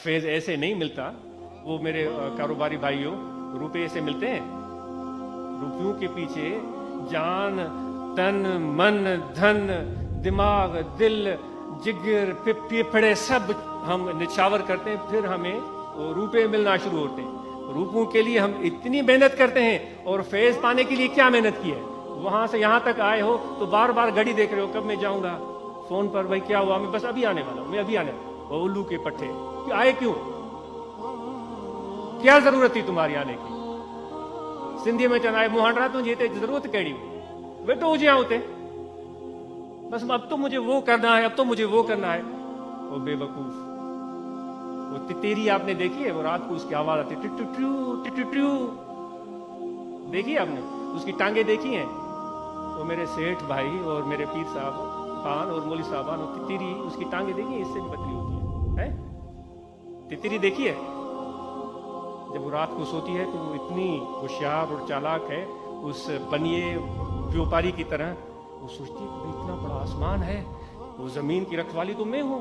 फैज ऐसे नहीं मिलता। वो मेरे कारोबारी भाइयों, रुपए से मिलते हैं। रुपयों के पीछे जान, तन, मन, धन, दिमाग, दिल, जिगर, फेफड़े सब हम निछावर करते हैं, फिर हमें रुपए मिलना शुरू होते हैं। रुपयों के लिए हम इतनी मेहनत करते हैं, और फैज पाने के लिए क्या मेहनत की है। वहां से यहां तक आए हो तो बार बार घड़ी देख रहे हो, कब मैं जाऊंगा। फोन पर, भाई क्या हुआ, मैं बस अभी आने वाला हूं, मैं अभी आने वाला हूं। उल्लू के पट्टे आए क्यों? क्या जरूरत थी तुम्हारी आने की? सिंधी में चनाए मुहांडरा तुझे जरूरत कड़ी वे तो मुझे होते बस अब तो मुझे वो करना है, अब तो मुझे वो करना है। वो बेवकूफ, वो तितेरी आपने देखी है? वो रात को उसकी आवाज आती है, टिटू, देखी है आपने? उसकी टांगे देखी हैं? वो मेरे सेठ भाई और मेरे पीर साहब खान और मौली साहबान, और तितरी उसकी टांगे देखी है? इससे भी पतली होती है? तितरी देखी है? जब वो रात को सोती है तो वो इतनी होशियार और चालाक है, उस बनिए व्यापारी की तरह। वो सोचती है कि इतना बड़ा आसमान है, वो जमीन की रखवाली तो मैं हूं,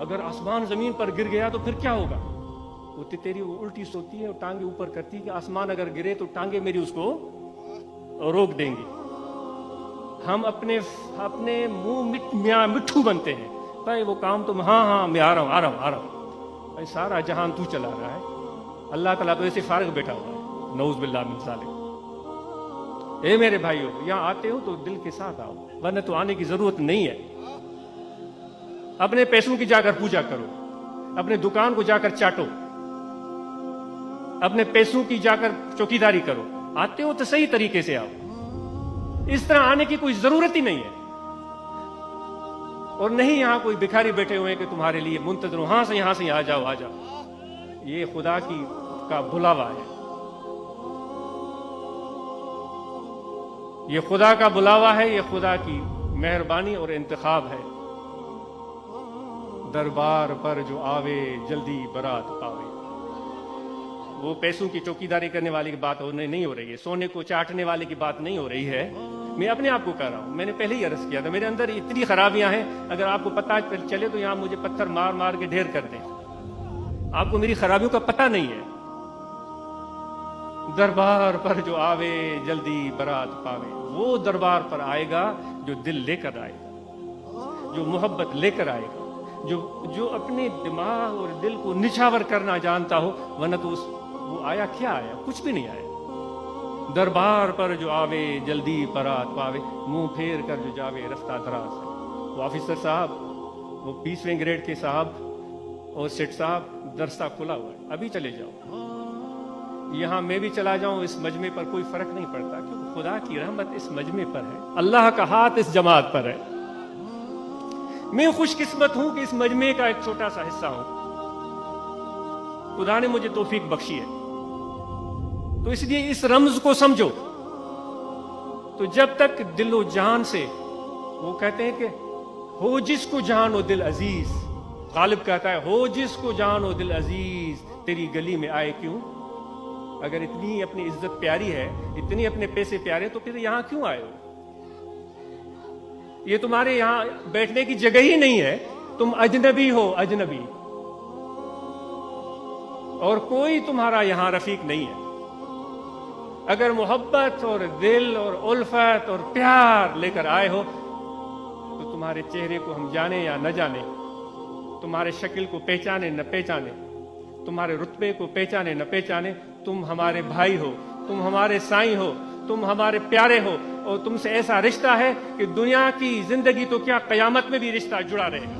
अगर आसमान जमीन पर गिर गया तो फिर क्या होगा। वो तितेरी वो उल्टी सोती है और टांगे ऊपर करती है कि आसमान अगर गिरे तो टांगे मेरी उसको रोक देंगी। हम अपने मुंह मिट्ठू बनते हैं, भाई वो काम तो हाँ मैं आ रहा हूं। भाई सारा जहान तू चला रहा है, अल्लाह ताला तो ऐसे फारग बैठा हुआ है। नऊज़ बिल्लाह मिन ज़ालिक। ए मेरे भाइयों, यहां आते हो तो दिल के साथ आओ, वरना तो आने की जरूरत नहीं है। अपने पैसों की जाकर पूजा करो, अपने दुकान को जाकर चाटो, अपने पैसों की जाकर चौकीदारी करो। आते हो तो सही तरीके से आओ, इस तरह आने की कोई जरूरत ही नहीं है। और नहीं यहां कोई भिखारी बैठे हुए हैं कि तुम्हारे लिए मुंतजर हो, यहां से आ जाओ। ये खुदा का बुलावा है, ये खुदा का बुलावा है, ये खुदा की मेहरबानी और इंतखाब है। दरबार पर जो आवे जल्दी बरात पावे। वो पैसों की चौकीदारी करने वाली की बात नहीं हो रही है, सोने को चाटने वाले की बात नहीं हो रही है। मैं अपने आप को कह रहा हूं, मैंने पहले ही अर्ज किया था, मेरे अंदर इतनी खराबियां हैं, अगर आपको पता चले तो यहां मुझे पत्थर मार मार के ढेर कर दें। आपको मेरी खराबियों का पता नहीं है। दरबार पर जो आवे जल्दी बरात पावे, वो दरबार पर आएगा जो दिल लेकर आएगा, जो मोहब्बत लेकर आएगा, जो अपने दिमाग और दिल को निछावर करना जानता हो। वरना तो वो आया क्या आया? कुछ भी नहीं आया। दरबार पर जो आवे जल्दी बरात पावे, मुंह फेर कर जो जावे रास्ता दराज है। वो ऑफिसर साहब, वो 20वें ग्रेड के साहब और सेठ साहब, दरसा खुला हुआ है, अभी चले जाओ। यहां मैं भी चला जाऊं, इस मजमे पर कोई फर्क नहीं पड़ता, क्योंकि खुदा की रहमत इस मजमे पर है, अल्लाह का हाथ इस जमात पर है। मैं खुशकिस्मत हूं कि इस मजमे का एक छोटा सा हिस्सा हूं। खुदा ने मुझे तौफीक बख्शी है, तो इसलिए इस रमज को समझो। तो जब तक दिलो जान से, वो कहते हैं कि हो जिसको जान हो दिल अजीज, गालिब कहता है हो जिसको जान हो दिल अजीज, तेरी गली में आए क्यों। अगर इतनी अपनी इज्जत प्यारी है, इतनी अपने पैसे प्यारे, तो फिर यहां क्यों आए हो? ये तुम्हारे यहां बैठने की जगह ही नहीं है, तुम अजनबी हो, अजनबी। और कोई तुम्हारा यहां रफीक नहीं है। अगर मोहब्बत और दिल और उल्फत और प्यार लेकर आए हो, तो तुम्हारे चेहरे को हम जाने या न जाने, तुम्हारे शक्ल को पहचाने न पहचाने, तुम्हारे रुतबे को पहचाने न पहचाने, तुम हमारे भाई हो, तुम हमारे साईं हो, तुम हमारे प्यारे हो, और तुमसे ऐसा रिश्ता है कि दुनिया की जिंदगी तो क्या, कयामत में भी रिश्ता जुड़ा रहेगा।